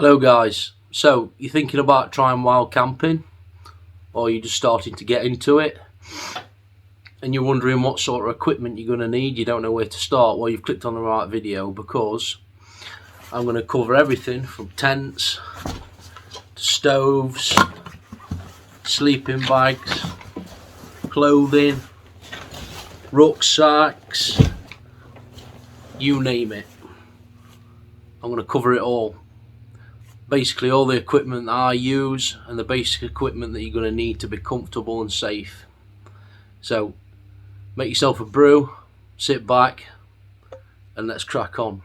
Hello guys, so you're thinking about trying wild camping, or you're just starting to get into it and you're wondering what sort of equipment you're going to need, you don't know where to start. Well, you've clicked on the right video, because I'm going to cover everything from tents to stoves, sleeping bags, clothing, rucksacks, you name it. I'm going to cover it all. Basically all the equipment that I use and the basic equipment that you're going to need to be comfortable and safe. So make yourself a brew, sit back, and let's crack on.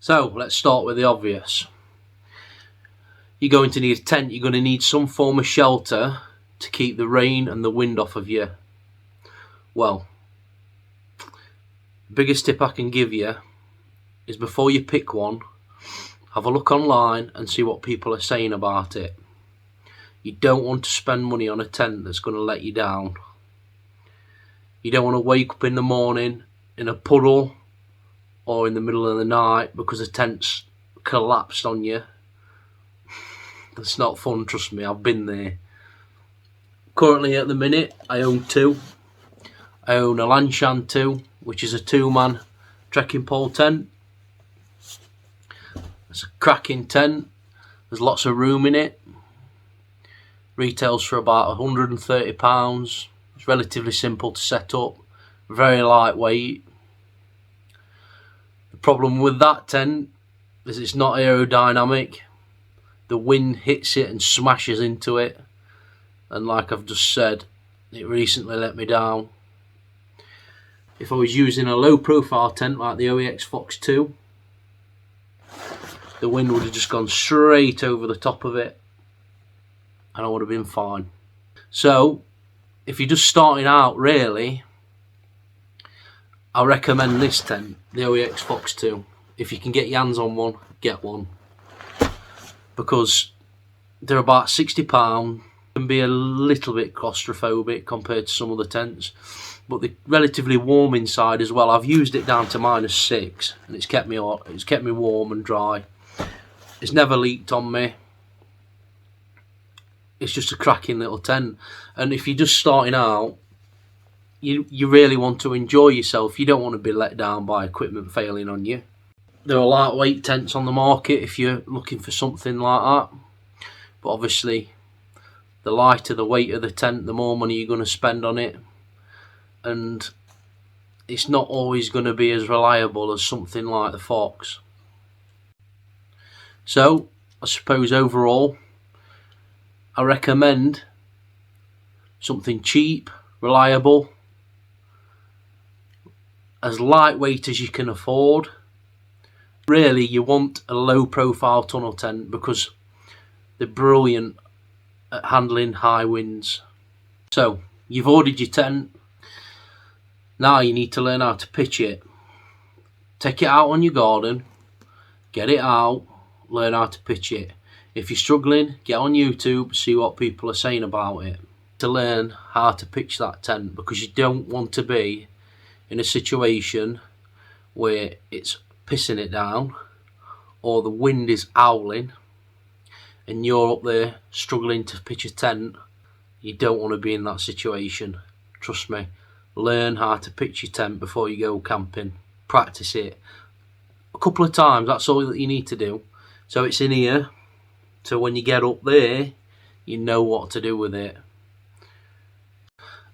So let's start with the obvious. You're going to need a tent, you're going to need some form of shelter to keep the rain and the wind off of you. Well, the biggest tip I can give you is, before you pick one, have a look online and see what people are saying about it. You don't want to spend money on a tent that's going to let you down. You don't want to wake up in the morning in a puddle or in the middle of the night because the tent's collapsed on you. That's not fun, trust me, I've been there. Currently at the minute I own two. I own a Lanshan 2, which is a 2-man trekking pole tent. It's a cracking tent, there's lots of room in it. Retails for about £130. It's relatively simple to set up, very lightweight. The problem with that tent is it's not aerodynamic. The wind hits it and smashes into it, and like I've just said, it recently let me down. If I was using a low profile tent like the OEX Fox 2, the wind would have just gone straight over the top of it and I would have been fine. So if you're just starting out, really, I recommend this tent, the OEX Fox 2. If you can get your hands on one, get one, because they're about £60, can be a little bit claustrophobic compared to some other tents, but they're relatively warm inside as well. I've used it down to -6 and it's kept me warm and dry. It's never leaked on me. It's just a cracking little tent, and if you're just starting out, you really want to enjoy yourself. You don't want to be let down by equipment failing on you. There are lightweight tents on the market if you're looking for something like that, but obviously the lighter the weight of the tent, the more money you're going to spend on it, and it's not always going to be as reliable as something like the Fox. So I suppose overall I recommend something cheap, reliable, as lightweight as you can afford. Really, you want a low profile tunnel tent because they're brilliant at handling high winds. So you've ordered your tent, now you need to learn how to pitch it. Take it out on your garden, get it out, learn how to pitch it. If you're struggling, get on YouTube, see what people are saying about it, to learn how to pitch that tent, because you don't want to be in a situation where it's pissing it down or the wind is howling and you're up there struggling to pitch a tent. You don't want to be in that situation. Trust me, learn how to pitch your tent before you go camping. Practice it a couple of times, that's all that you need to do, so it's in here, so when you get up there you know what to do with it.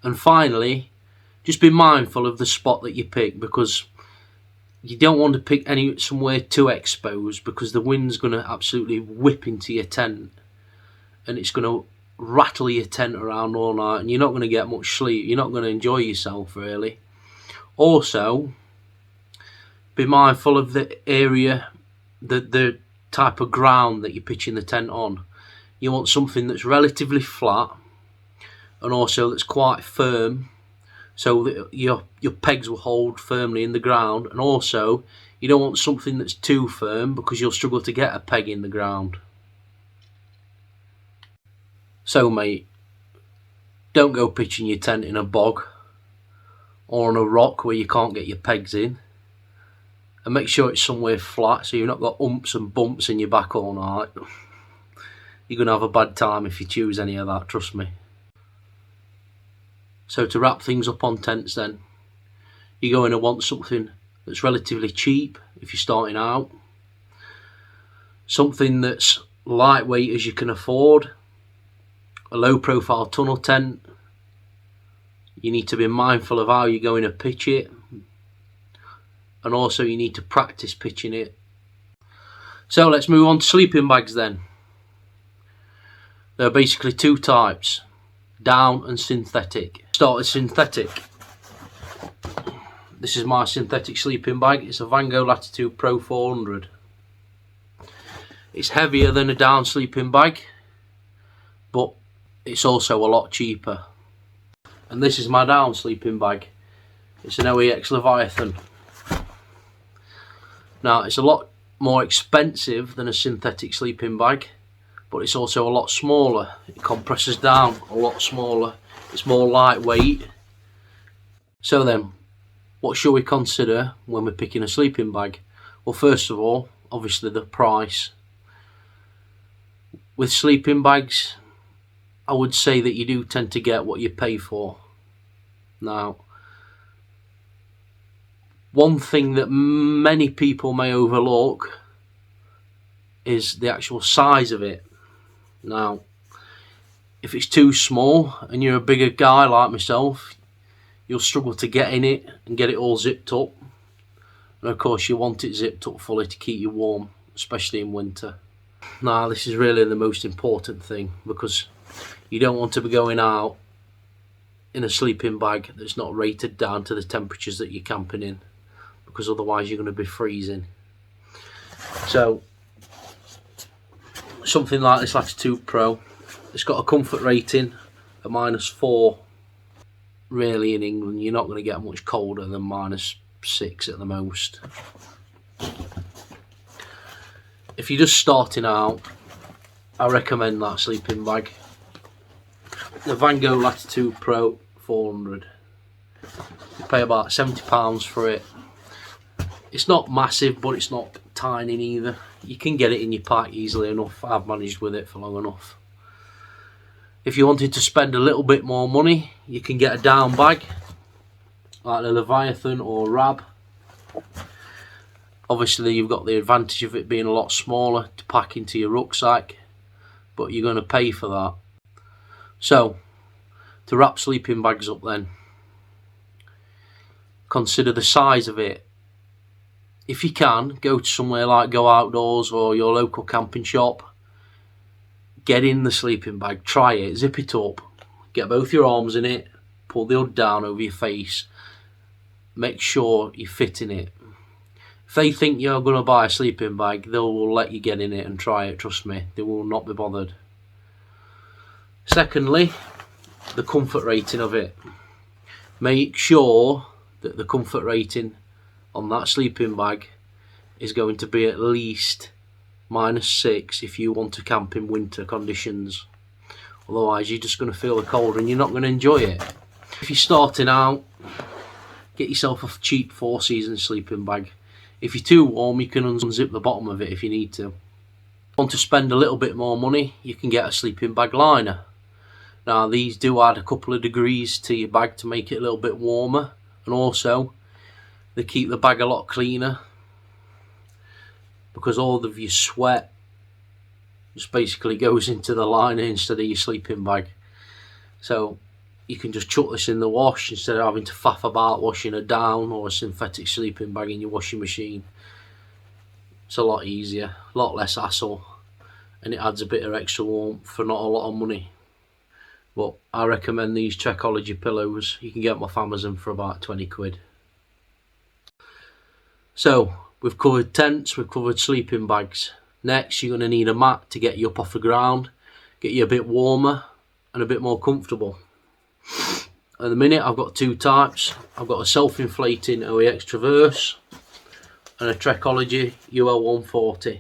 And finally, just be mindful of the spot that you pick, because you don't want to pick somewhere too exposed, because the wind's going to absolutely whip into your tent and it's going to rattle your tent around all night and you're not going to get much sleep. You're not going to enjoy yourself really. Also, be mindful of the area, the type of ground that you're pitching the tent on. You want something that's relatively flat and also that's quite firm, so that your pegs will hold firmly in the ground, and also you don't want something that's too firm because you'll struggle to get a peg in the ground. So mate, don't go pitching your tent in a bog or on a rock where you can't get your pegs in, and make sure it's somewhere flat so you've not got umps and bumps in your back all night. You're going to have a bad time if you choose any of that, trust me. So to wrap things up on tents then, you're going to want something that's relatively cheap if you're starting out, something that's lightweight as you can afford, a low profile tunnel tent. You need to be mindful of how you're going to pitch it, and also you need to practice pitching it. So let's move on to sleeping bags then. There are basically two types, down and synthetic. Start with synthetic. This is my synthetic sleeping bag. It's a Vango Latitude Pro 400. It's heavier than a down sleeping bag, but it's also a lot cheaper. And this is my down sleeping bag. It's an OEX Leviathan. Now it's a lot more expensive than a synthetic sleeping bag, but it's also a lot smaller. It compresses down a lot smaller. It's more lightweight. So then, what should we consider when we're picking a sleeping bag? Well, first of all, obviously the price. With sleeping bags, I would say that you do tend to get what you pay for. Now, one thing that many people may overlook is the actual size of it. Now, if it's too small and you're a bigger guy like myself, you'll struggle to get in it and get it all zipped up. And of course you want it zipped up fully to keep you warm, especially in winter. Now this is really the most important thing, because you don't want to be going out in a sleeping bag that's not rated down to the temperatures that you're camping in, because otherwise you're going to be freezing. So something like this Latitude Pro, it's got a comfort rating of -4. Really in England you're not going to get much colder than -6 at the most. If you're just starting out, I recommend that sleeping bag, the Vango Latitude Pro 400. You pay about £70 for it. It's not massive, but it's not tiny either. You can get it in your pack easily enough. I've managed with it for long enough. If you wanted to spend a little bit more money, you can get a down bag like the Leviathan or Rab. Obviously you've got the advantage of it being a lot smaller to pack into your rucksack, but you're going to pay for that. So to wrap sleeping bags up then, consider the size of it. If you can, go to somewhere like Go Outdoors or your local camping shop. Get in the sleeping bag, try it, zip it up, get both your arms in it, pull the hood down over your face, make sure you fit in it. If they think you're going to buy a sleeping bag, they will let you get in it and try it, trust me, they will not be bothered. Secondly, the comfort rating of it. Make sure that the comfort rating on that sleeping bag is going to be at least -6 if you want to camp in winter conditions. Otherwise you're just going to feel the cold and you're not going to enjoy it. If you're starting out, get yourself a cheap 4-season sleeping bag. If you're too warm, you can unzip the bottom of it if you need to. Want to spend a little bit more money, you can get a sleeping bag liner. Now these do add a couple of degrees to your bag to make it a little bit warmer, and also they keep the bag a lot cleaner, because all of your sweat just basically goes into the liner instead of your sleeping bag. So you can just chuck this in the wash instead of having to faff about washing a down or a synthetic sleeping bag in your washing machine. It's a lot easier, a lot less hassle, and it adds a bit of extra warmth for not a lot of money. But I recommend these Trekology pillows. You can get them off Amazon for about 20 quid. So we've covered tents, we've covered sleeping bags. Next, you're going to need a mat to get you up off the ground, get you a bit warmer and a bit more comfortable. At the minute, I've got two types. I've got a self-inflating OEX Traverse and a Trekology UL140.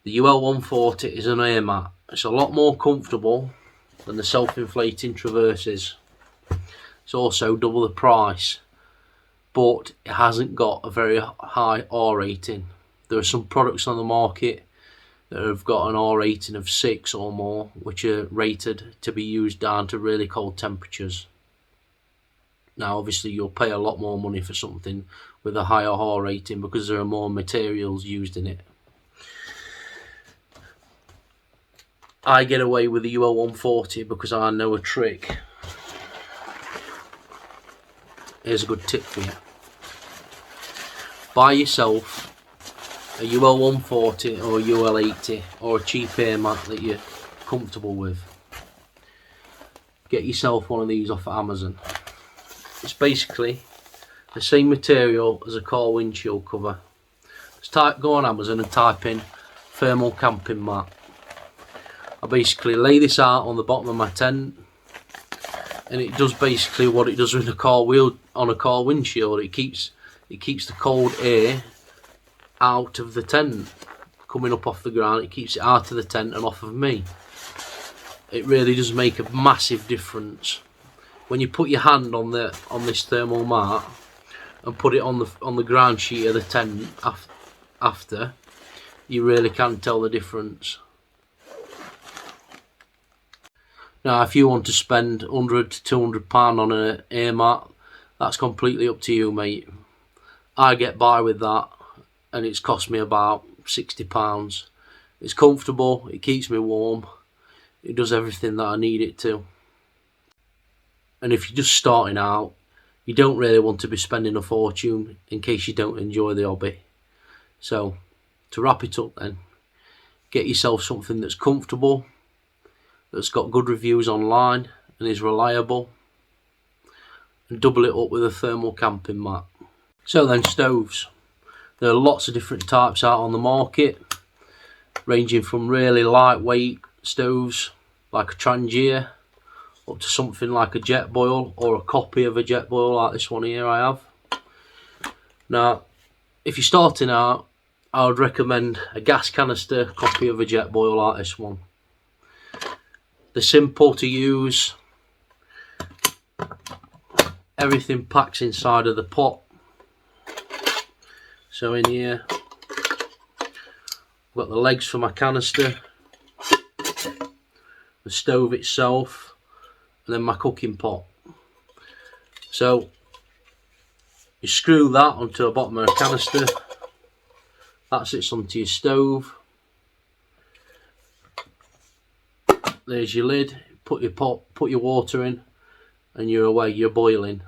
The UL140 is an air mat. It's a lot more comfortable than the self-inflating Traverses. It's also double the price, but it hasn't got a very high R rating. There are some products on the market that have got an R rating of 6 or more, which are rated to be used down to really cold temperatures. Now obviously you'll pay a lot more money for something with a higher R rating because there are more materials used in it. I get away with the UL140 because I know a trick. Here's a good tip for you. Buy yourself a UL140 or a UL80 or a cheap air mat that you're comfortable with. Get yourself one of these off Amazon. It's basically the same material as a car windshield cover. Just go on Amazon and type in thermal camping mat. I basically lay this out on the bottom of my tent, and it does basically what it does with a car windshield. It keeps the cold air out of the tent, coming up off the ground. It keeps it out of the tent and off of me. It really does make a massive difference when you put your hand on this thermal mat and put it on the ground sheet of the tent. After, you really can tell the difference. Now, if you want to spend £100 to £200 on an air mat, that's completely up to you, mate. I get by with that, and it's cost me about £60. It's comfortable, it keeps me warm, it does everything that I need it to. And if you're just starting out, you don't really want to be spending a fortune in case you don't enjoy the hobby. So, to wrap it up then, get yourself something that's comfortable, that's got good reviews online and is reliable, and double it up with a thermal camping mat. So then, stoves. There are lots of different types out on the market, ranging from really lightweight stoves like a Trangia up to something like a Jetboil or a copy of a Jetboil like this one here I have. Now, if you're starting out, I would recommend a gas canister copy of a Jetboil like this one. They're simple to use. Everything packs inside of the pot. So in here, I've got the legs for my canister, the stove itself, and then my cooking pot. So you screw that onto the bottom of a canister. That sits onto your stove. There's your lid. Put your pot, put your water in, and you're away. You're boiling.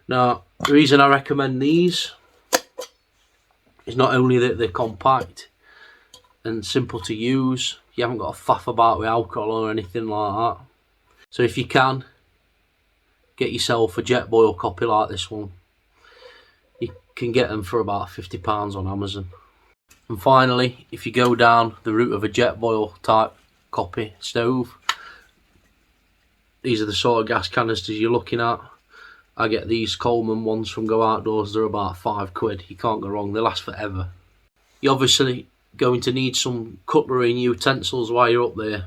Now, the reason I recommend these is not only that they're compact and simple to use. You haven't got to faff about with alcohol or anything like that. So if you can, get yourself a Jetboil copy like this one. You can get them for about £50 on Amazon. And finally, if you go down the route of a Jetboil type copy stove, these are the sort of gas canisters you're looking at. I get these Coleman ones from Go Outdoors. They're about £5. You can't go wrong. They last forever. You're obviously going to need some cutlery and utensils while you're up there.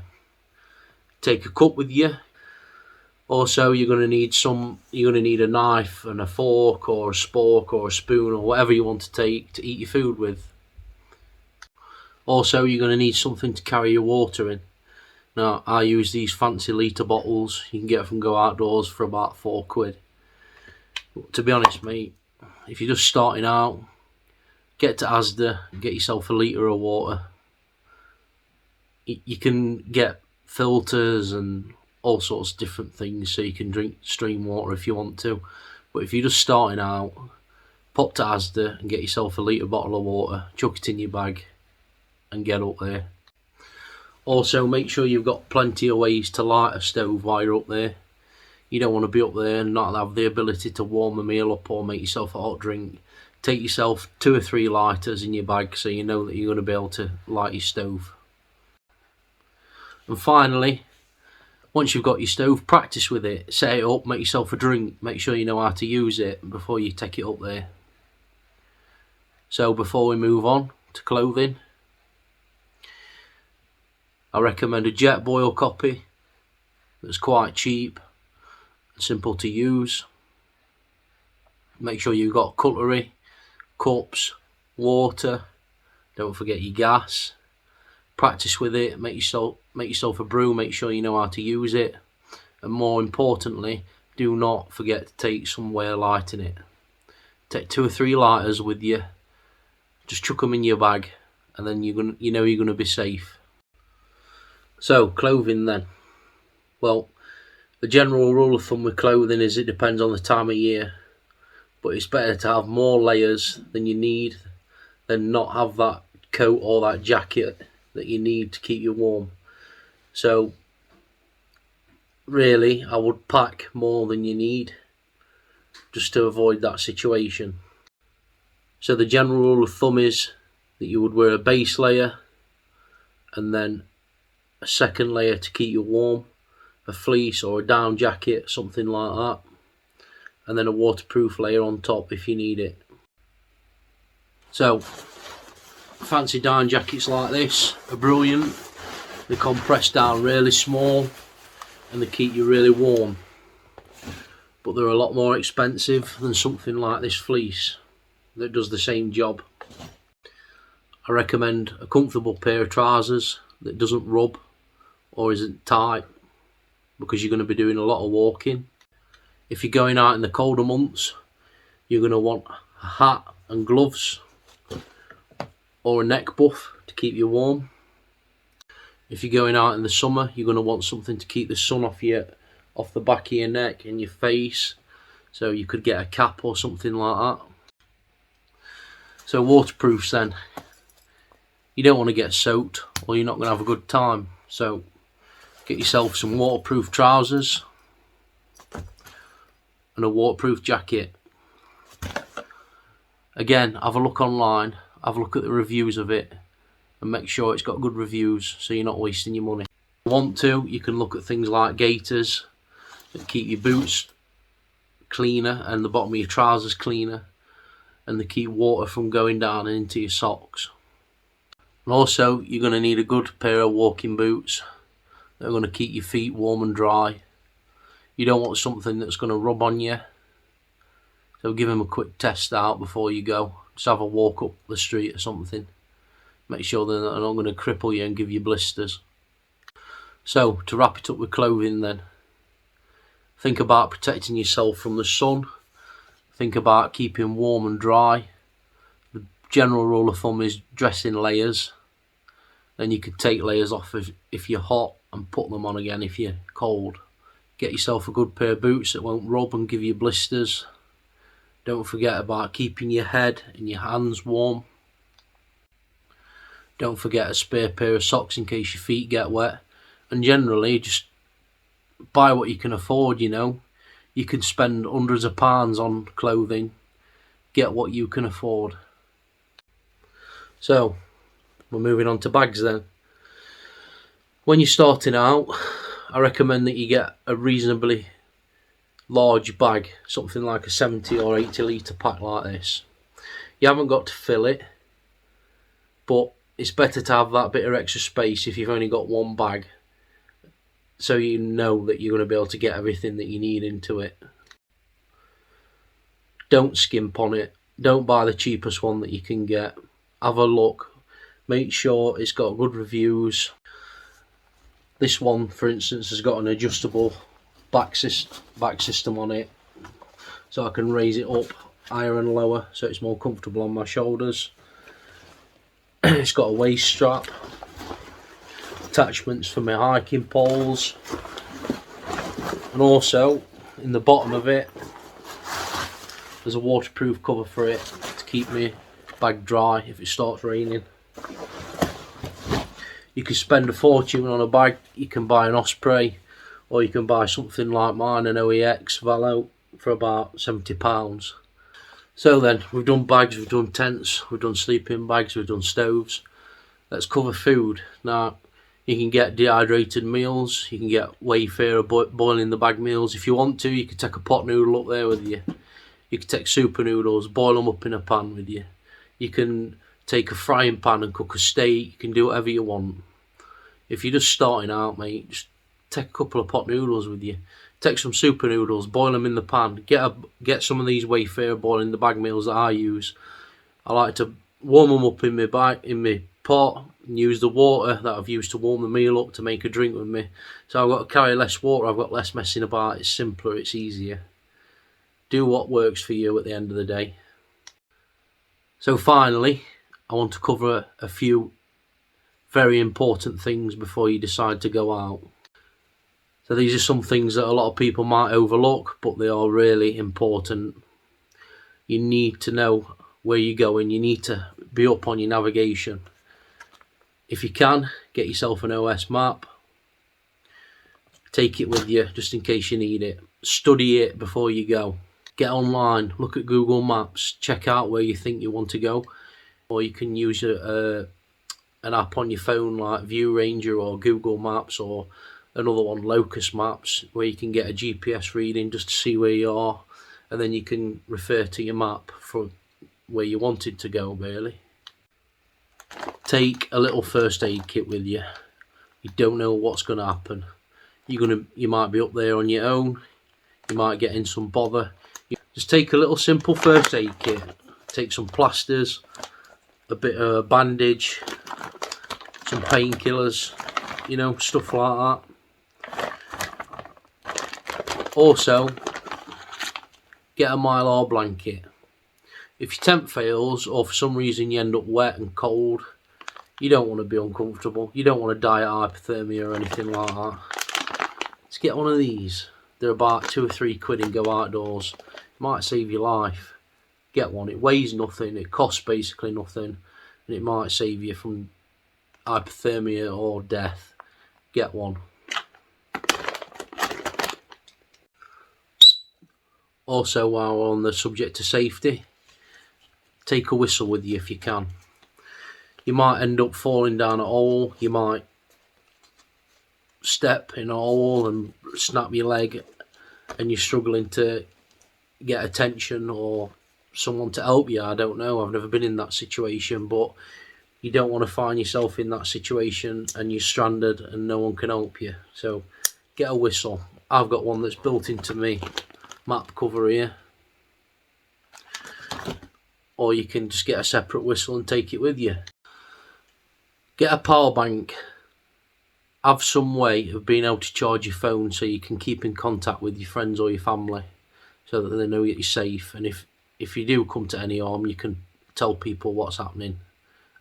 Take a cup with you. Also, you're going to need a knife and a fork or a spork or a spoon or whatever you want to take to eat your food with. Also, you're going to need something to carry your water in. Now, I use these fancy litre bottles. You can get from Go Outdoors for about £4. But to be honest, mate, if you're just starting out, get to Asda and get yourself a litre of water. You can get filters and all sorts of different things so you can drink stream water if you want to. But if you're just starting out, pop to Asda and get yourself a litre bottle of water, chuck it in your bag and get up there. Also, make sure you've got plenty of ways to light a stove while you're up there. You don't want to be up there and not have the ability to warm a meal up or make yourself a hot drink. take yourself 2 or 3 lighters in your bag so you know that you're going to be able to light your stove. And finally, once you've got your stove, practice with it, set it up, make yourself a drink, make sure you know how to use it before you take it up there. So before we move on to clothing, I recommend a Jetboil copy that's quite cheap and simple to use. Make sure you've got cutlery, cups, water, don't forget your gas. Practice with it, make yourself a brew, make sure you know how to use it, and more importantly, do not forget to take somewhere light in it. Take 2 or 3 lighters with you, just chuck them in your bag, and then you're going to be safe. So clothing then. Well, the general rule of thumb with clothing is it depends on the time of year, but it's better to have more layers than you need than not have that coat or that jacket that you need to keep you warm. So really, I would pack more than you need just to avoid that situation. So the general rule of thumb is that you would wear a base layer and then a second layer to keep you warm, a fleece or a down jacket, something like that, and then a waterproof layer on top if you need it. So fancy down jackets like this are brilliant. They compress down really small and they keep you really warm, but they're a lot more expensive than something like this fleece that does the same job. I recommend a comfortable pair of trousers that doesn't rub or isn't tight, because you're going to be doing a lot of walking. If you're going out in the colder months, you're going to want a hat and gloves or a neck buff to keep you warm. If you're going out in the summer, you're going to want something to keep the sun off the back of your neck and your face, so you could get a cap or something like that. So waterproofs then, you don't want to get soaked or you're not going to have a good time, so get yourself some waterproof trousers and a waterproof jacket. Again, have a look online, have a look at the reviews of it and make sure it's got good reviews so you're not wasting your money. If you want to, you can look at things like gaiters that keep your boots cleaner and the bottom of your trousers cleaner, and they keep water from going down and into your socks. And also, you're going to need a good pair of walking boots that are going to keep your feet warm and dry. You don't want something that's going to rub on you, so give them a quick test out before you go. Just have a walk up the street or something. Make sure they're not going to cripple you and give you blisters. So to wrap it up with clothing then, think about protecting yourself from the sun. Think about keeping warm and dry. The general rule of thumb is dress in layers. Then you could take layers off if you're hot and put them on again if you're cold. Get yourself a good pair of boots that won't rub and give you blisters. Don't forget about keeping your head and your hands warm. Don't forget a spare pair of socks in case your feet get wet. And generally, just buy what you can afford, you know. You can spend hundreds of pounds on clothing. Get what you can afford. So, we're moving on to bags then. When you're starting out, I recommend that you get a reasonably large bag, something like a 70 or 80 litre pack like this. You haven't got to fill it, but it's better to have that bit of extra space if you've only got one bag, so you know that you're going to be able to get everything that you need into it. Don't skimp on it. Don't buy the cheapest one that you can get. Have a look. Make sure it's got good reviews. This one, for instance, has got an adjustable back system on it, so I can raise it up higher and lower so it's more comfortable on my shoulders. It's got a waist strap, attachments for my hiking poles, and also in the bottom of it there's a waterproof cover for it to keep my bag dry if it starts raining. You can spend a fortune on a bag. You can buy an Osprey, or you can buy something like mine, an OEX Valo, for about £70. So then, we've done bags, we've done tents, we've done sleeping bags, we've done stoves. Let's cover food. Now, you can get dehydrated meals, you can get Wayfarer boiling the bag meals. If you want to, you can take a pot noodle up there with you. You can take super noodles, boil them up in a pan with you. You can take a frying pan and cook a steak. You can do whatever you want. If you're just starting out, mate, just take a couple of pot noodles with you. Take some super noodles, boil them in the pan. Get some of these Wayfarer boiling the bag meals that I use. I like to warm them up in my pot and use the water that I've used to warm the meal up to make a drink with me. So I've got to carry less water, I've got less messing about, it's simpler, it's easier. Do what works for you at the end of the day. So finally, I want to cover a few very important things before you decide to go out. So these are some things that a lot of people might overlook, but they are really important. You need to know where you're going. You need to be up on your navigation. If you can, get yourself an OS map. Take it with you just in case you need it. Study it before you go. Get online, look at Google Maps, check out where you think you want to go. Or you can use an app on your phone like View Ranger or Google Maps, or another one, Locust Maps, where you can get a GPS reading just to see where you are, and then you can refer to your map for where you wanted to go, really. Take a little first aid kit with you. You don't know what's going to happen. You might be up there on your own. You might get in some bother. Just take a little simple first aid kit. Take some plasters, a bit of a bandage, some painkillers, stuff like that. Also, get a Mylar blanket. If your tent fails or for some reason you end up wet and cold, you don't want to be uncomfortable. You don't want to die of hypothermia or anything like that. Let's get one of these. They're about £2 or £3 and go outdoors. It might save your life. Get one. It weighs nothing. It costs basically nothing. And it might save you from hypothermia or death. Get one. Also, while we're on the subject of safety, take a whistle with you if you can. You might end up falling down a hole. You might step in a hole and snap your leg, and you're struggling to get attention or someone to help you. I don't know. I've never been in that situation, but you don't want to find yourself in that situation and you're stranded and no one can help you. So get a whistle. I've got one that's built into me map cover here, or you can just get a separate whistle and take it with you. Get a power bank. Have some way of being able to charge your phone so you can keep in contact with your friends or your family, so that they know that you're safe, and if you do come to any harm, you can tell people what's happening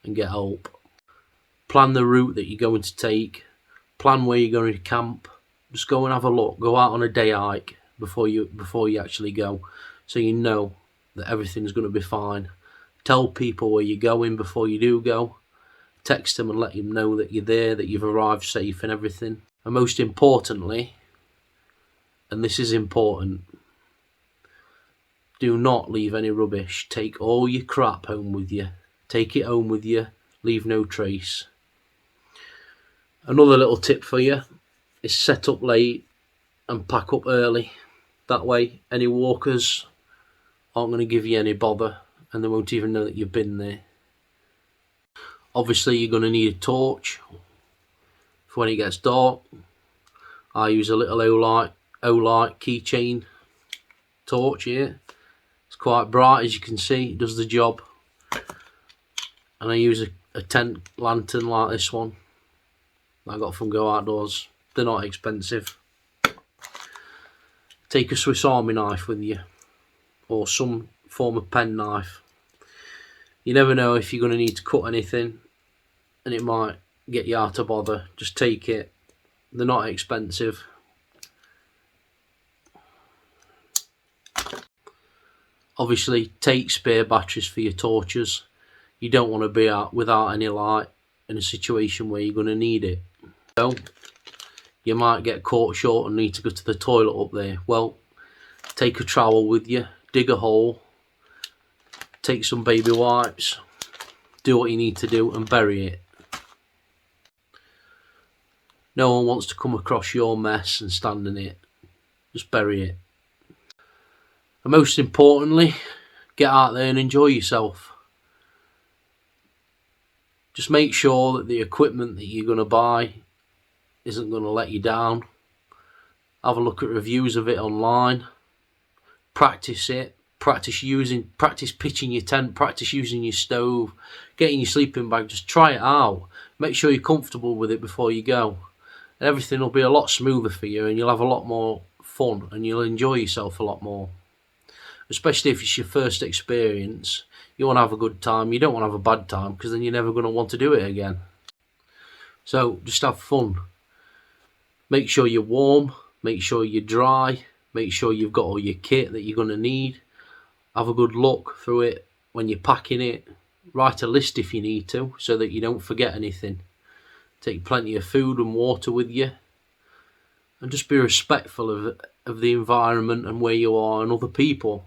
and get help. Plan the route that you're going to take. Plan where you're going to camp. Just go and have a look. Go out on a day hike before you actually go, so you know that everything's going to be fine. Tell people where you're going before you do go. Text them and let them know that you're there, that you've arrived safe and everything. And most importantly, and this is important, do not leave any rubbish. Take all your crap home with you. Take it home with you. Leave no trace. Another little tip for you is set up late and pack up early. That way, any walkers aren't going to give you any bother and they won't even know that you've been there. Obviously, you're going to need a torch for when it gets dark. I use a little Olight keychain torch here. It's quite bright, as you can see. It does the job. And I use a tent lantern like this one that I got from Go Outdoors. They're not expensive. Take a Swiss Army knife with you, or some form of pen knife. You never know if you're going to need to cut anything and it might get you out of bother. Just take it. They're not expensive. Obviously, take spare batteries for your torches. You don't want to be out without any light in a situation where you're going to need it. So, you might get caught short and need to go to the toilet up there. Well, take a trowel with you, dig a hole, take some baby wipes, do what you need to do and bury it. No one wants to come across your mess and stand in it. Just bury it. And most importantly, get out there and enjoy yourself. Just make sure that the equipment that you're going to buy isn't going to let you down. Have a look at reviews of it online. Practice it. Practice pitching your tent. Practice using your stove. Getting your sleeping bag. Just try it out. Make sure you're comfortable with it before you go. And everything will be a lot smoother for you, and you'll have a lot more fun, and you'll enjoy yourself a lot more. Especially if it's your first experience. You want to have a good time. You don't want to have a bad time, because then you're never going to want to do it again. So just have fun. Make sure you're warm. Make sure you're dry. Make sure you've got all your kit that you're going to need. Have a good look through it when you're packing it. Write a list if you need to, so that you don't forget anything. Take plenty of food and water with you. And just be respectful of the environment and where you are and other people.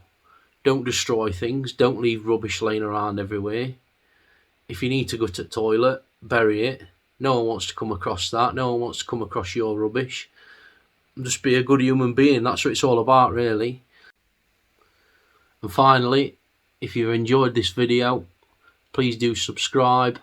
Don't destroy things. Don't leave rubbish laying around everywhere. If you need to go to the toilet, bury it. No one wants to come across that. No one wants to come across your rubbish. And just be a good human being. That's what it's all about, really. And finally, if you've enjoyed this video, please do subscribe.